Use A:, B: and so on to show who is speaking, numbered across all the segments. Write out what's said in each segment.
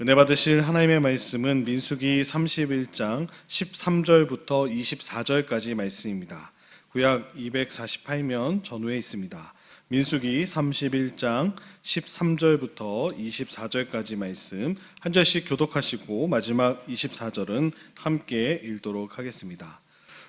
A: 은혜 받으실 하나님의 말씀은 민수기 31장 13절부터 24절까지 말씀입니다. 구약 248면 전후에 있습니다. 민수기 31장 13절부터 24절까지 말씀 한 절씩 교독하시고 마지막 24절은 함께 읽도록 하겠습니다.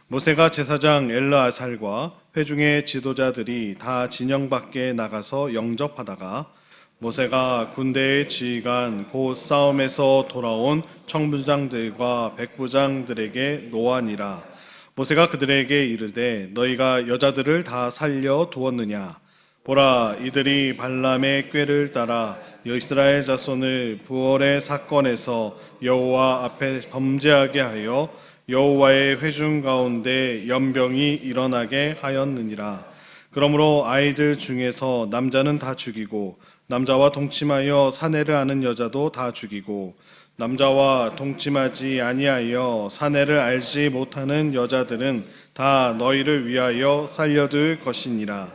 A: 모세가 제사장 엘르아살과 회중의 지도자들이 다 진영 밖에 나가서 영접하다가 모세가 군대의 지휘관 곧 싸움에서 돌아온 청부장들과 백부장들에게 노하니라. 모세가 그들에게 이르되 너희가 여자들을 다 살려 두었느냐? 보라, 이들이 발람의 꾀를 따라 이스라엘 자손을 부월의 사건에서 여호와 앞에 범죄하게 하여 여호와의 회중 가운데 연병이 일어나게 하였느니라. 그러므로 아이들 중에서 남자는 다 죽이고 남자와 동침하여 사내를 아는 여자도 다 죽이고 남자와 동침하지 아니하여 사내를 알지 못하는 여자들은 다 너희를 위하여 살려둘 것이니라.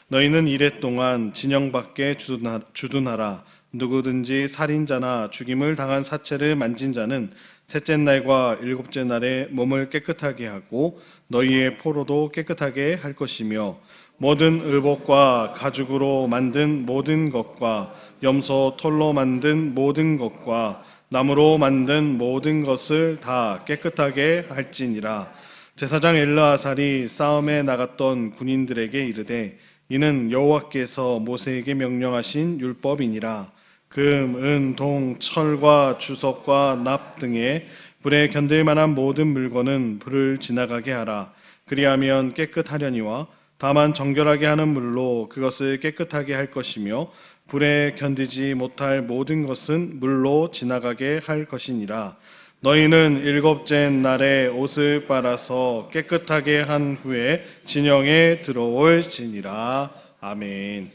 A: 너희는 이래 동안 진영 밖에 주둔하라. 누구든지 살인자나 죽임을 당한 사체를 만진 자는 셋째 날과 일곱째 날에 몸을 깨끗하게 하고 너희의 포로도 깨끗하게 할 것이며 모든 의복과 가죽으로 만든 모든 것과 염소 털로 만든 모든 것과 나무로 만든 모든 것을 다 깨끗하게 할지니라. 제사장 엘르아살이 싸움에 나갔던 군인들에게 이르되 이는 여호와께서 모세에게 명령하신 율법이니라. 금, 은, 동, 철과 주석과 납 등의 불에 견딜 만한 모든 물건은 불을 지나가게 하라. 그리하면 깨끗하려니와 다만 정결하게 하는 물로 그것을 깨끗하게 할 것이며 불에 견디지 못할 모든 것은 물로 지나가게 할 것이니라. 너희는 일곱째 날에 옷을 빨아서 깨끗하게 한 후에 진영에 들어올지니라. 아멘.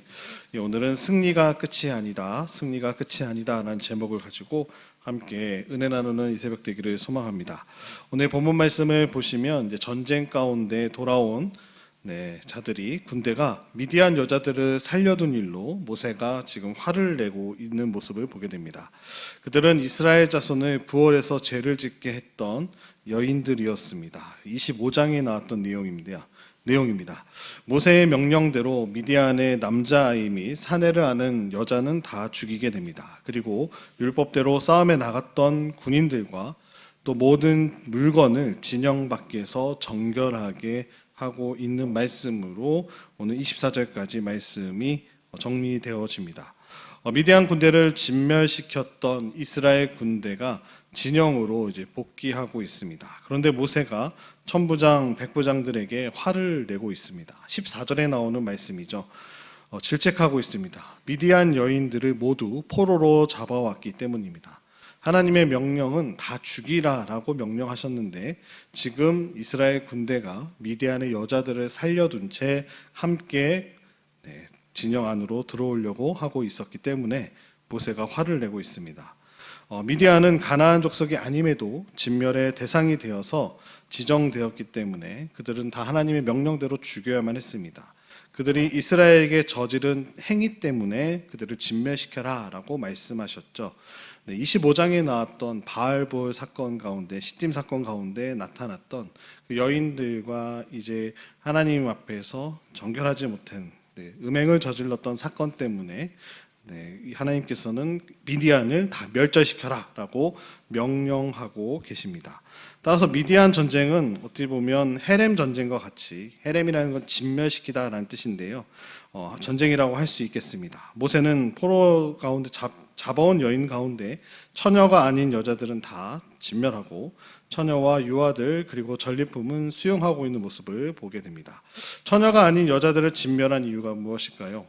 A: 오늘은 승리가 끝이 아니다, 승리가 끝이 아니다라는 제목을 가지고 함께 은혜 나누는 이 새벽 되기를 소망합니다. 오늘 본문 말씀을 보시면 이제 전쟁 가운데 돌아온 자들이 군대가 미디안 여자들을 살려둔 일로 모세가 지금 화를 내고 있는 모습을 보게 됩니다. 그들은 이스라엘 자손을 부월해서 죄를 짓게 했던 여인들이었습니다. 25장에 나왔던 내용입니다. 모세의 명령대로 미디안의 남자아이 및 사내를 아는 여자는 다 죽이게 됩니다. 그리고 율법대로 싸움에 나갔던 군인들과 또 모든 물건을 진영 밖에서 정결하게 하고 있는 말씀으로 오늘 24절까지 말씀이 정리되어집니다. 미디안 군대를 진멸시켰던 이스라엘 군대가 진영으로 이제 복귀하고 있습니다. 그런데 모세가 천부장, 백부장들에게 화를 내고 있습니다. 14절에 나오는 말씀이죠. 질책하고 있습니다. 미디안 여인들을 모두 포로로 잡아왔기 때문입니다. 하나님의 명령은 다 죽이라라고 명령하셨는데 지금 이스라엘 군대가 미디안의 여자들을 살려둔 채 함께 진영 안으로 들어오려고 하고 있었기 때문에 모세가 화를 내고 있습니다. 미디안은 가나안 족속이 아님에도 진멸의 대상이 되어서 지정되었기 때문에 그들은 다 하나님의 명령대로 죽여야만 했습니다. 그들이 이스라엘에게 저지른 행위 때문에 그들을 진멸시켜라 라고 말씀하셨죠. 25장에 나왔던 바알볼 사건 가운데, 시딤 사건 가운데 나타났던 그 여인들과 이제 하나님 앞에서 정결하지 못한 음행을 저질렀던 사건 때문에 하나님께서는 미디안을 다 멸절시켜라 라고 명령하고 계십니다. 따라서 미디안 전쟁은 어떻게 보면 헤렘 전쟁과 같이, 헤렘이라는 건 진멸시키다 라는 뜻인데요, 전쟁이라고 할 수 있겠습니다. 모세는 포로 가운데 잡아온 여인 가운데 처녀가 아닌 여자들은 다 진멸하고 처녀와 유아들 그리고 전리품은 수용하고 있는 모습을 보게 됩니다. 처녀가 아닌 여자들을 진멸한 이유가 무엇일까요?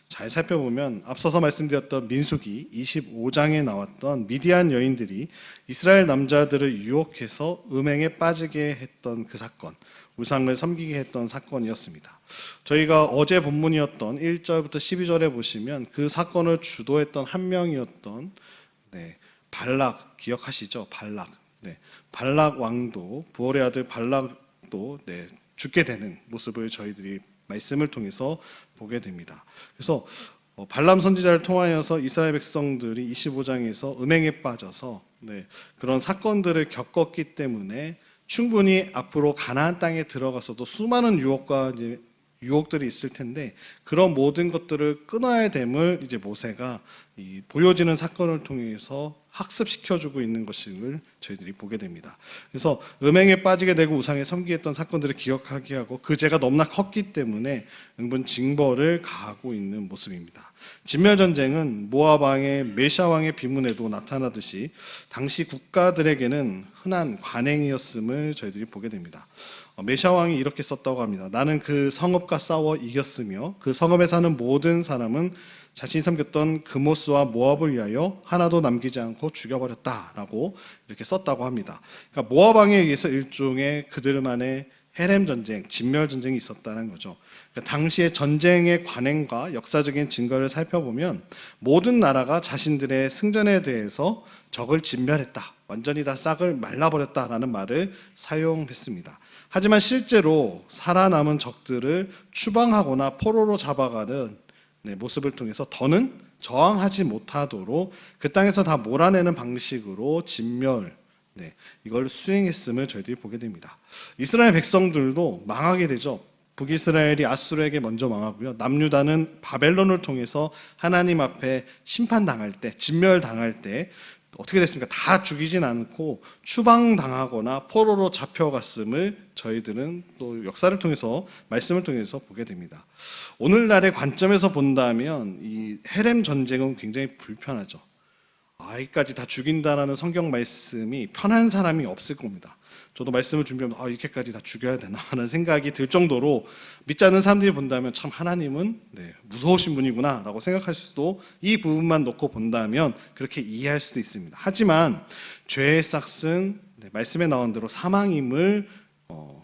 A: 잘 살펴보면 앞서서 말씀드렸던 민수기 25장에 나왔던 미디안 여인들이 이스라엘 남자들을 유혹해서 음행에 빠지게 했던 그 사건, 우상을 섬기게 했던 사건이었습니다. 저희가 어제 본문이었던 1절부터 12절에 보시면 그 사건을 주도했던 한 명이었던 발락, 기억하시죠? 발락 왕도, 부올의 아들 발락도 죽게 되는 모습을 저희들이 말씀을 통해서 보게 됩니다. 그래서 발람 선지자를 통하여서 이스라엘 백성들이 25장에서 음행에 빠져서 그런 사건들을 겪었기 때문에 충분히 앞으로 가나안 땅에 들어가서도 수많은 유혹과 유혹들이 있을 텐데 그런 모든 것들을 끊어야 됨을 이제 모세가 이 보여지는 사건을 통해서 학습시켜주고 있는 것을 저희들이 보게 됩니다. 그래서 음행에 빠지게 되고 우상에 섬기했던 사건들을 기억하게 하고 그 죄가 너무나 컸기 때문에 은분 징벌을 가하고 있는 모습입니다. 진멸 전쟁은 모압 왕의 메샤 왕의 비문에도 나타나듯이 당시 국가들에게는 흔한 관행이었음을 저희들이 보게 됩니다. 메샤 왕이 이렇게 썼다고 합니다. 나는 그 성읍과 싸워 이겼으며 그 성읍에 사는 모든 사람은 자신이 섬겼던 그모스와 모압을 위하여 하나도 남기지 않고 죽여버렸다라고 이렇게 썼다고 합니다. 그러니까 모압 왕에 의해서 일종의 그들만의 헤렘 전쟁, 진멸 전쟁이 있었다는 거죠. 그러니까 당시의 전쟁의 관행과 역사적인 증거를 살펴보면 모든 나라가 자신들의 승전에 대해서 적을 진멸했다, 완전히 다 싹을 말라버렸다라는 말을 사용했습니다. 하지만 실제로 살아남은 적들을 추방하거나 포로로 잡아가는 모습을 통해서 더는 저항하지 못하도록 그 땅에서 다 몰아내는 방식으로 진멸, 이걸 수행했음을 저희들이 보게 됩니다. 이스라엘 백성들도 망하게 되죠. 북이스라엘이 아수르에게 먼저 망하고요. 남유다는 바벨론을 통해서 하나님 앞에 심판당할 때, 진멸당할 때 어떻게 됐습니까? 다 죽이진 않고 추방당하거나 포로로 잡혀갔음을 저희들은 또 역사를 통해서 말씀을 통해서 보게 됩니다. 오늘날의 관점에서 본다면 이 헤렘 전쟁은 굉장히 불편하죠. 아이까지 다 죽인다라는 성경 말씀이 편한 사람이 없을 겁니다. 저도 말씀을 준비하면 이렇게까지 다 죽여야 되나 하는 생각이 들 정도로 믿지 않는 사람들이 본다면 참 하나님은 무서우신 분이구나 라고 생각할 수도, 이 부분만 놓고 본다면 그렇게 이해할 수도 있습니다. 하지만 죄의 싹은 말씀에 나온 대로 사망임을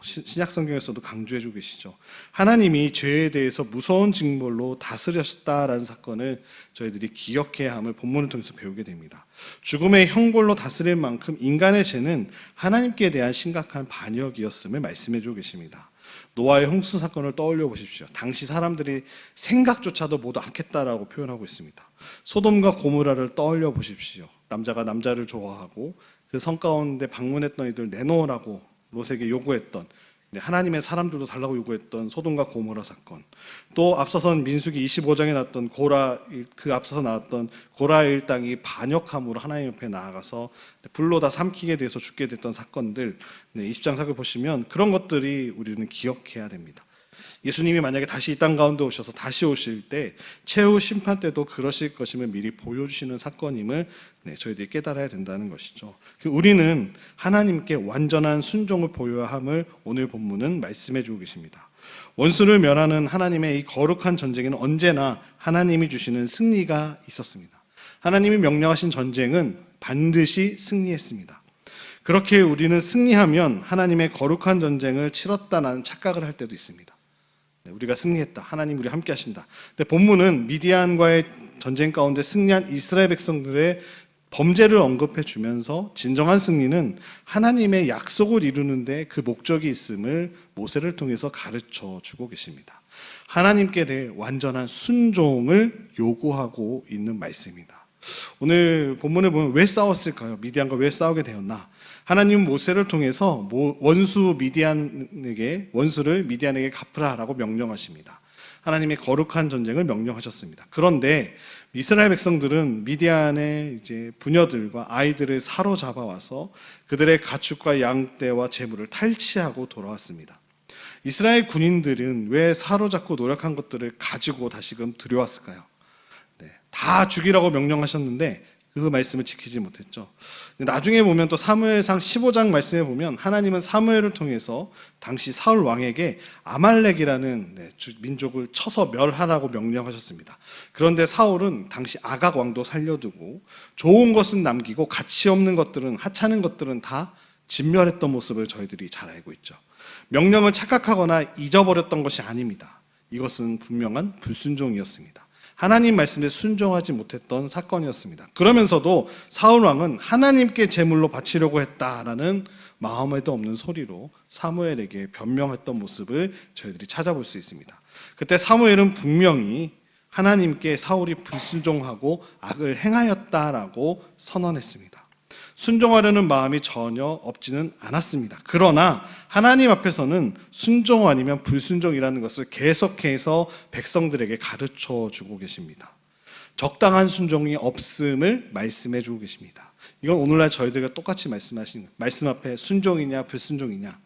A: 신약 성경에서도 강조해주고 계시죠. 하나님이 죄에 대해서 무서운 징벌로 다스렸다라는 사건을 저희들이 기억해야 함을 본문을 통해서 배우게 됩니다. 죽음의 형벌로 다스릴 만큼 인간의 죄는 하나님께 대한 심각한 반역이었음을 말씀해주고 계십니다. 노아의 홍수 사건을 떠올려 보십시오. 당시 사람들이 생각조차도 모두 않겠다라고 표현하고 있습니다. 소돔과 고모라를 떠올려 보십시오. 남자가 남자를 좋아하고 그 성 가운데 방문했던 이들 내놓으라고 롯에게 요구했던, 하나님의 사람들도 달라고 요구했던 소돔과 고모라 사건, 또 앞서선 민수기 25장에 나왔던 그 앞서서 나왔던 고라의 일당이 반역함으로 하나님 옆에 나아가서 불로 다 삼키게 돼서 죽게 됐던 사건들, 20장 사을 보시면 그런 것들이 우리는 기억해야 됩니다. 예수님이 만약에 다시 이 땅 가운데 오셔서 다시 오실 때 최후 심판 때도 그러실 것임을 미리 보여주시는 사건임을 저희들이 깨달아야 된다는 것이죠. 우리는 하나님께 완전한 순종을 보여야 함을 오늘 본문은 말씀해 주고 계십니다. 원수를 멸하는 하나님의 이 거룩한 전쟁에는 언제나 하나님이 주시는 승리가 있었습니다. 하나님이 명령하신 전쟁은 반드시 승리했습니다. 그렇게 우리는 승리하면 하나님의 거룩한 전쟁을 치렀다는 착각을 할 때도 있습니다. 우리가 승리했다, 하나님 우리 함께 하신다. 근데 본문은 미디안과의 전쟁 가운데 승리한 이스라엘 백성들의 범죄를 언급해 주면서 진정한 승리는 하나님의 약속을 이루는데 그 목적이 있음을 모세를 통해서 가르쳐 주고 계십니다. 하나님께 대해 완전한 순종을 요구하고 있는 말씀입니다. 오늘 본문을 보면 왜 싸웠을까요? 미디안과 왜 싸우게 되었나? 하나님은 모세를 통해서 원수를 미디안에게 갚으라라고 명령하십니다. 하나님의 거룩한 전쟁을 명령하셨습니다. 그런데 이스라엘 백성들은 미디안의 부녀들과 아이들을 사로잡아 와서 그들의 가축과 양떼와 재물을 탈취하고 돌아왔습니다. 이스라엘 군인들은 왜 사로잡고 노력한 것들을 가지고 다시금 들여왔을까요? 다 죽이라고 명령하셨는데 그 말씀을 지키지 못했죠. 나중에 보면 또 사무엘상 15장 말씀에 보면 하나님은 사무엘을 통해서 당시 사울 왕에게 아말렉이라는 민족을 쳐서 멸하라고 명령하셨습니다. 그런데 사울은 당시 아각 왕도 살려두고 좋은 것은 남기고 가치 없는 것들은, 하찮은 것들은 다 진멸했던 모습을 저희들이 잘 알고 있죠. 명령을 착각하거나 잊어버렸던 것이 아닙니다. 이것은 분명한 불순종이었습니다. 하나님 말씀에 순종하지 못했던 사건이었습니다. 그러면서도 사울 왕은 하나님께 제물로 바치려고 했다라는 마음에도 없는 소리로 사무엘에게 변명했던 모습을 저희들이 찾아볼 수 있습니다. 그때 사무엘은 분명히 하나님께 사울이 불순종하고 악을 행하였다라고 선언했습니다. 순종하려는 마음이 전혀 없지는 않았습니다. 그러나 하나님 앞에서는 순종 아니면 불순종이라는 것을 계속해서 백성들에게 가르쳐 주고 계십니다. 적당한 순종이 없음을 말씀해 주고 계십니다. 이건 오늘날 저희들과 똑같이 말씀하시는 말씀 앞에 순종이냐 불순종이냐,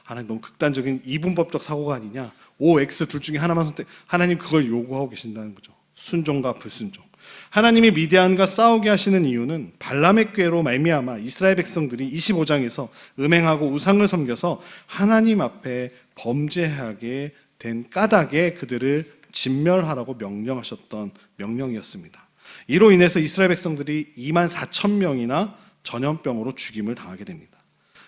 A: 하나님 너무 극단적인 이분법적 사고가 아니냐, O, X 둘 중에 하나만 선택, 하나님 그걸 요구하고 계신다는 거죠. 순종과 불순종. 하나님이 미디안과 싸우게 하시는 이유는 발람의 꾀로 말미암아 이스라엘 백성들이 25장에서 음행하고 우상을 섬겨서 하나님 앞에 범죄하게 된 까닭에 그들을 진멸하라고 명령하셨던 명령이었습니다. 이로 인해서 이스라엘 백성들이 24,000명이나 전염병으로 죽임을 당하게 됩니다.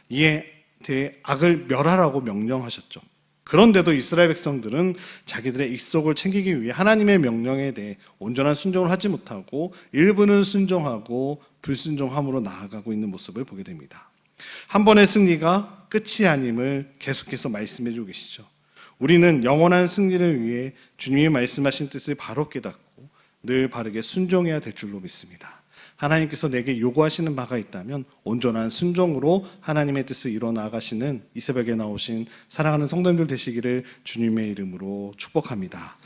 A: 이에 대해 악을 멸하라고 명령하셨죠. 그런데도 이스라엘 백성들은 자기들의 익속을 챙기기 위해 하나님의 명령에 대해 온전한 순종을 하지 못하고 일부는 순종하고 불순종함으로 나아가고 있는 모습을 보게 됩니다. 한 번의 승리가 끝이 아님을 계속해서 말씀해 주고 계시죠. 우리는 영원한 승리를 위해 주님이 말씀하신 뜻을 바로 깨닫고 늘 바르게 순종해야 될 줄로 믿습니다. 하나님께서 내게 요구하시는 바가 있다면 온전한 순종으로 하나님의 뜻을 이뤄 나가시는 이 새벽에 나오신 사랑하는 성도님들 되시기를 주님의 이름으로 축복합니다.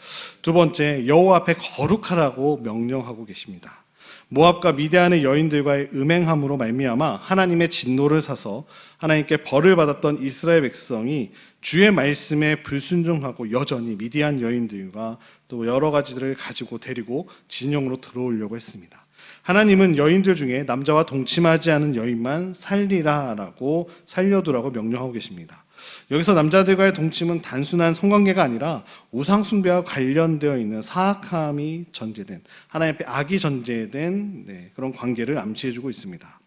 A: 두 번째, 여호와 앞에 거룩하라고 명령하고 계십니다. 모압과 미디안의 여인들과의 음행함으로 말미암아 하나님의 진노를 사서 하나님께 벌을 받았던 이스라엘 백성이 주의 말씀에 불순종하고 여전히 미디안 여인들과 또 여러 가지들을 가지고 데리고 진영으로 들어오려고 했습니다. 하나님은 여인들 중에 남자와 동침하지 않은 여인만 살리라라고 살려두라고 명령하고 계십니다. 여기서 남자들과의 동침은 단순한 성관계가 아니라 우상 숭배와 관련되어 있는 사악함이 전제된, 하나님 앞에 악이 전제된 그런 관계를 암시해주고 있습니다.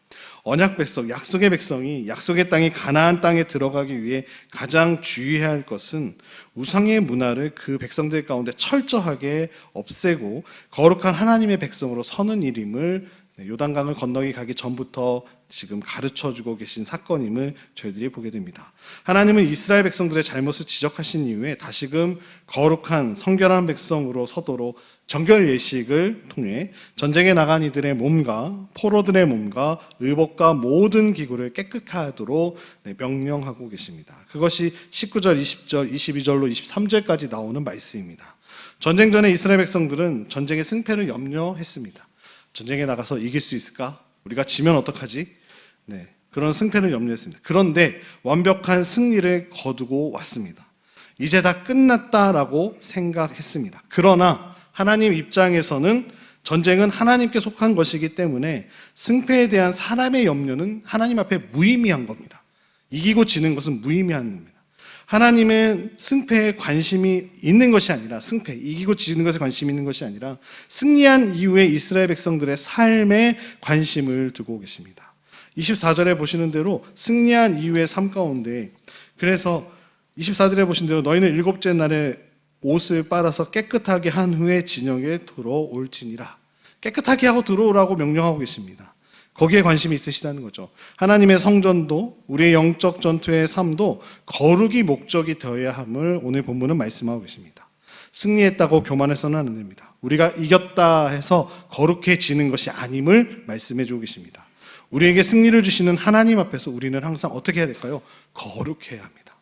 A: 언약 백성, 약속의 백성이 약속의 땅이 가나안 땅에 들어가기 위해 가장 주의해야 할 것은 우상의 문화를 그 백성들 가운데 철저하게 없애고 거룩한 하나님의 백성으로 서는 일임을 요단강을 건너기 가기 전부터 지금 가르쳐주고 계신 사건임을 저희들이 보게 됩니다. 하나님은 이스라엘 백성들의 잘못을 지적하신 이후에 다시금 거룩한 성결한 백성으로 서도록 정결 예식을 통해 전쟁에 나간 이들의 몸과 포로들의 몸과 의복과 모든 기구를 깨끗하게 하도록 명령하고 계십니다. 그것이 19절, 20절, 22절로 23절까지 나오는 말씀입니다. 전쟁 전에 이스라엘 백성들은 전쟁의 승패를 염려했습니다. 전쟁에 나가서 이길 수 있을까? 우리가 지면 어떡하지? 그런 승패를 염려했습니다. 그런데 완벽한 승리를 거두고 왔습니다. 이제 다 끝났다라고 생각했습니다. 그러나 하나님 입장에서는 전쟁은 하나님께 속한 것이기 때문에 승패에 대한 사람의 염려는 하나님 앞에 무의미한 겁니다. 이기고 지는 것은 무의미한 겁니다. 하나님은 승패에 관심이 있는 것이 아니라, 승패, 이기고 지는 것에 관심이 있는 것이 아니라 승리한 이후에 이스라엘 백성들의 삶에 관심을 두고 계십니다. 24절에 보시는 대로 승리한 이후의 삶 가운데, 그래서 24절에 보신 대로 너희는 일곱째 날에 옷을 빨아서 깨끗하게 한 후에 진영에 들어올지니라. 깨끗하게 하고 들어오라고 명령하고 계십니다. 거기에 관심이 있으시다는 거죠. 하나님의 성전도 우리의 영적 전투의 삶도 거룩이 목적이 되어야 함을 오늘 본문은 말씀하고 계십니다. 승리했다고 교만해서는 안 됩니다. 우리가 이겼다 해서 거룩해지는 것이 아님을 말씀해 주고 계십니다. 우리에게 승리를 주시는 하나님 앞에서 우리는 항상 어떻게 해야 될까요? 거룩해야 합니다.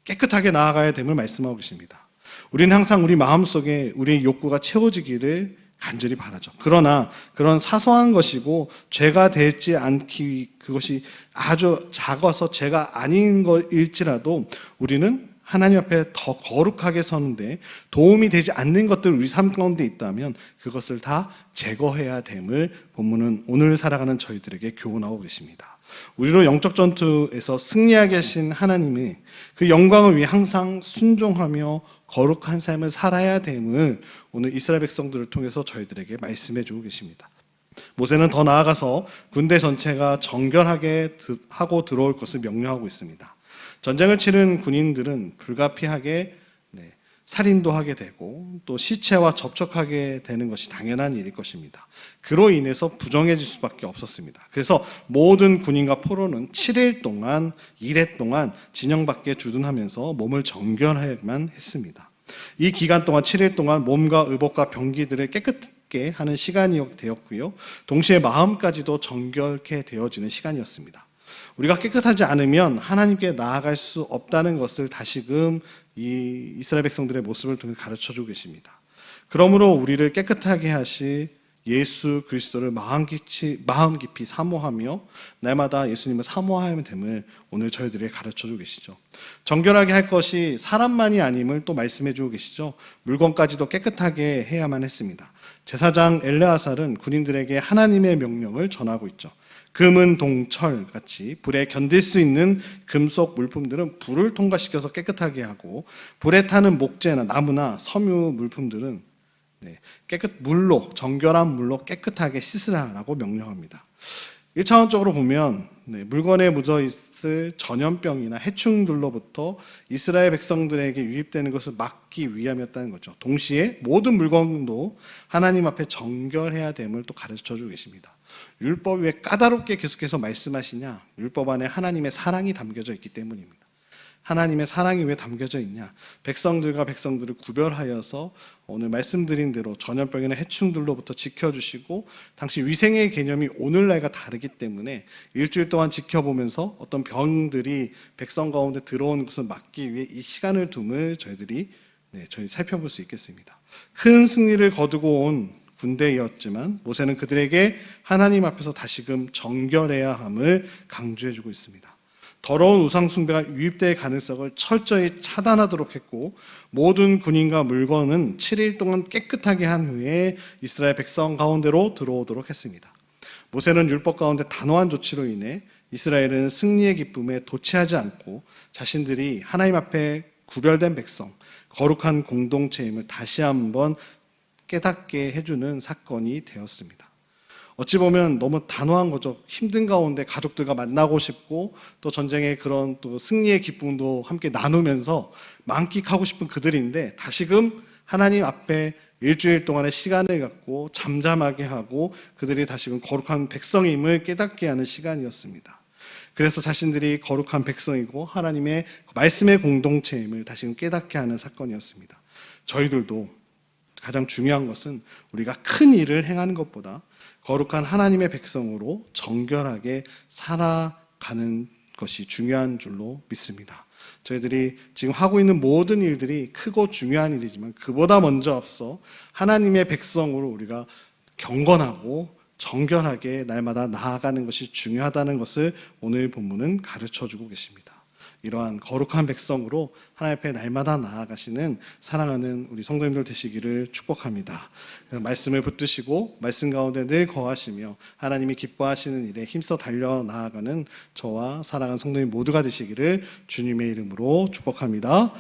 A: 깨끗하게 나아가야 됨을 말씀하고 계십니다. 우리는 항상 우리 마음속에 우리의 욕구가 채워지기를 간절히 바라죠. 그러나 그런 사소한 것이고 죄가 되지 않기, 그것이 아주 작아서 죄가 아닌 것일지라도 우리는 하나님 앞에 더 거룩하게 서는데 도움이 되지 않는 것들 우리 삶 가운데 있다면 그것을 다 제거해야 됨을 본문은 오늘 살아가는 저희들에게 교훈하고 계십니다. 우리로 영적 전투에서 승리하게 하신 하나님이 그 영광을 위해 항상 순종하며 거룩한 삶을 살아야 됨을 오늘 이스라엘 백성들을 통해서 저희들에게 말씀해 주고 계십니다. 모세는 더 나아가서 군대 전체가 정결하게 하고 들어올 것을 명령하고 있습니다. 전쟁을 치른 군인들은 불가피하게 살인도 하게 되고 또 시체와 접촉하게 되는 것이 당연한 일일 것입니다. 그로 인해서 부정해질 수밖에 없었습니다. 그래서 모든 군인과 포로는 7일 동안, 1회 동안 진영 밖에 주둔하면서 몸을 정결해야만 했습니다. 이 기간 동안 7일 동안 몸과 의복과 병기들을 깨끗게 하는 시간이 되었고요. 동시에 마음까지도 정결케 되어지는 시간이었습니다. 우리가 깨끗하지 않으면 하나님께 나아갈 수 없다는 것을 다시금 이 이스라엘 백성들의 모습을 통해 가르쳐주고 계십니다. 그러므로 우리를 깨끗하게 하실 예수 그리스도를 마음 깊이 사모하며 날마다 예수님을 사모하면 됨을 오늘 저희들에게 가르쳐주고 계시죠. 정결하게 할 것이 사람만이 아님을 또 말씀해주고 계시죠. 물건까지도 깨끗하게 해야만 했습니다. 제사장 엘레아살은 군인들에게 하나님의 명령을 전하고 있죠. 금은 동철 같이 불에 견딜 수 있는 금속 물품들은 불을 통과시켜서 깨끗하게 하고, 불에 타는 목재나 나무나 섬유 물품들은 물로, 정결한 물로 깨끗하게 씻으라라고 명령합니다. 1차원적으로 보면 물건에 묻어 있을 전염병이나 해충들로부터 이스라엘 백성들에게 유입되는 것을 막기 위함이었다는 거죠. 동시에 모든 물건도 하나님 앞에 정결해야 됨을 또 가르쳐주고 계십니다. 율법이 왜 까다롭게 계속해서 말씀하시냐? 율법 안에 하나님의 사랑이 담겨져 있기 때문입니다. 하나님의 사랑이 왜 담겨져 있냐? 백성들과 백성들을 구별하여서 오늘 말씀드린 대로 전염병이나 해충들로부터 지켜주시고, 당시 위생의 개념이 오늘날과 다르기 때문에 일주일 동안 지켜보면서 어떤 병들이 백성 가운데 들어오는 것을 막기 위해 이 시간을 둠을 저희 살펴볼 수 있겠습니다. 큰 승리를 거두고 온 군대였지만 모세는 그들에게 하나님 앞에서 다시금 정결해야 함을 강조해주고 있습니다. 더러운 우상 숭배가 유입될 가능성을 철저히 차단하도록 했고, 모든 군인과 물건은 7일 동안 깨끗하게 한 후에 이스라엘 백성 가운데로 들어오도록 했습니다. 모세는 율법 가운데 단호한 조치로 인해 이스라엘은 승리의 기쁨에 도취하지 않고 자신들이 하나님 앞에 구별된 백성, 거룩한 공동체임을 다시 한번 깨닫게 해주는 사건이 되었습니다. 어찌 보면 너무 단호한 거죠. 힘든 가운데 가족들과 만나고 싶고, 또 전쟁의 그런 또 승리의 기쁨도 함께 나누면서 만끽하고 싶은 그들인데, 다시금 하나님 앞에 일주일 동안의 시간을 갖고 잠잠하게 하고 그들이 다시금 거룩한 백성임을 깨닫게 하는 시간이었습니다. 그래서 자신들이 거룩한 백성이고 하나님의 말씀의 공동체임을 다시금 깨닫게 하는 사건이었습니다. 저희들도 가장 중요한 것은 우리가 큰 일을 행하는 것보다 거룩한 하나님의 백성으로 정결하게 살아가는 것이 중요한 줄로 믿습니다. 저희들이 지금 하고 있는 모든 일들이 크고 중요한 일이지만 그보다 먼저 앞서 하나님의 백성으로 우리가 경건하고 정결하게 날마다 나아가는 것이 중요하다는 것을 오늘 본문은 가르쳐주고 계십니다. 이러한 거룩한 백성으로 하나님 앞에 날마다 나아가시는 사랑하는 우리 성도님들 되시기를 축복합니다. 말씀을 붙드시고 말씀 가운데 늘 거하시며 하나님이 기뻐하시는 일에 힘써 달려 나아가는 저와 사랑하는 성도님 모두가 되시기를 주님의 이름으로 축복합니다.